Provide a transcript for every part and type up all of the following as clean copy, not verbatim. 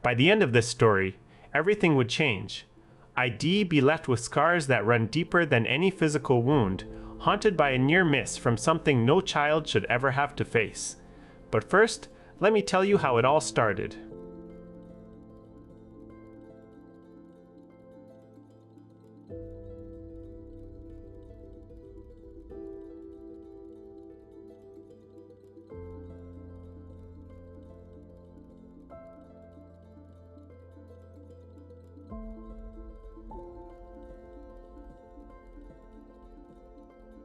By the end of this story, everything would change. I'd be left with scars that run deeper than any physical wound, haunted by a near miss from something no child should ever have to face. But first, let me tell you how it all started.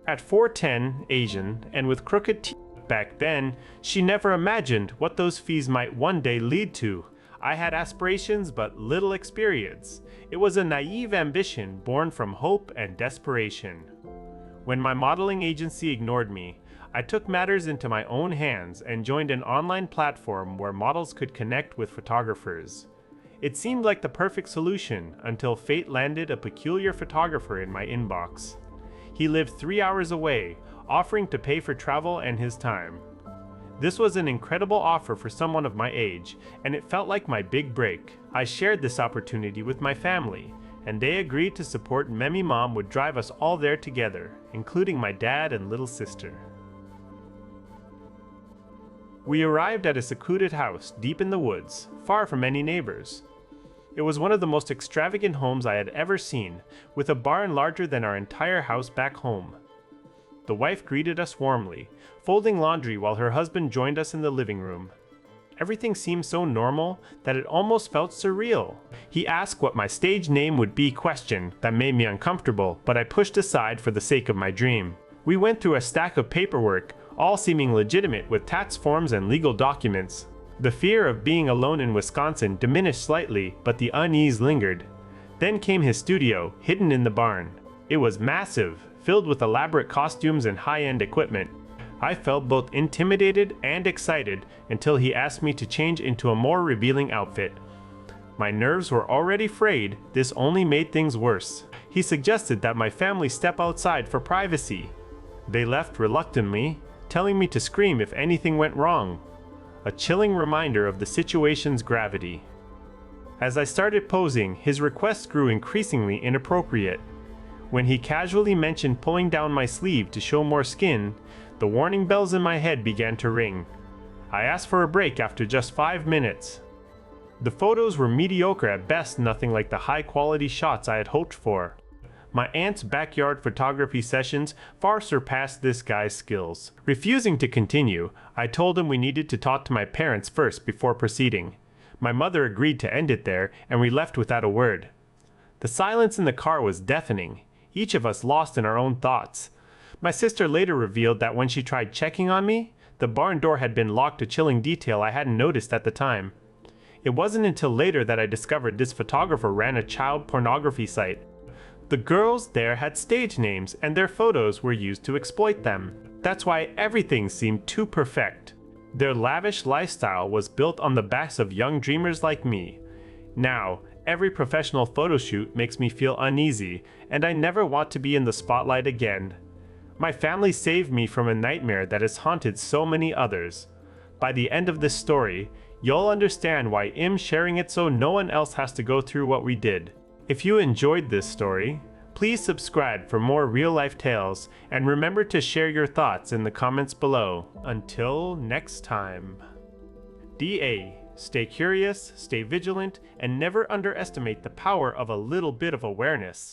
At 4'10", Asian, and with crooked teeth back then, she never imagined what those fees might one day lead to. I had aspirations but little experience. It was a naive ambition born from hope and desperation. When my modeling agency ignored me, I took matters into my own hands and joined an online platform where models could connect with photographers. It seemed like the perfect solution until fate landed a peculiar photographer in my inbox. He lived 3 hours away, offering to pay for travel and his time. This was an incredible offer for someone of my age, and it felt like my big break. I shared this opportunity with my family, and they agreed to support Memi Mom would drive us all there together, including my dad and little sister. We arrived at a secluded house deep in the woods, far from any neighbors. It was one of the most extravagant homes I had ever seen, with a barn larger than our entire house back home. The wife greeted us warmly, folding laundry while her husband joined us in the living room. Everything seemed so normal that it almost felt surreal. He asked what my stage name would be, question that made me uncomfortable, but I pushed aside for the sake of my dream. We went through a stack of paperwork, all seeming legitimate with tax forms and legal documents. The fear of being alone in Wisconsin diminished slightly, but the unease lingered. Then came his studio, hidden in the barn. It was massive, filled with elaborate costumes and high-end equipment. I felt both intimidated and excited until he asked me to change into a more revealing outfit. My nerves were already frayed, this only made things worse. He suggested that my family step outside for privacy. They left reluctantly, telling me to scream if anything went wrong. A chilling reminder of the situation's gravity. As I started posing, his requests grew increasingly inappropriate. When he casually mentioned pulling down my sleeve to show more skin, the warning bells in my head began to ring. I asked for a break after just 5 minutes. The photos were mediocre at best, nothing like the high-quality shots I had hoped for. My aunt's backyard photography sessions far surpassed this guy's skills. Refusing to continue, I told him we needed to talk to my parents first before proceeding. My mother agreed to end it there, and we left without a word. The silence in the car was deafening, each of us lost in our own thoughts. My sister later revealed that when she tried checking on me, the barn door had been locked, a chilling detail I hadn't noticed at the time. It wasn't until later that I discovered this photographer ran a child pornography site. The girls there had stage names, and their photos were used to exploit them. That's why everything seemed too perfect. Their lavish lifestyle was built on the backs of young dreamers like me. Now, every professional photo shoot makes me feel uneasy, and I never want to be in the spotlight again. My family saved me from a nightmare that has haunted so many others. By the end of this story, you'll understand why I'm sharing it so no one else has to go through what we did. If you enjoyed this story, please subscribe for more real-life tales, and remember to share your thoughts in the comments below. Until next time. DA, stay curious, stay vigilant, and never underestimate the power of a little bit of awareness.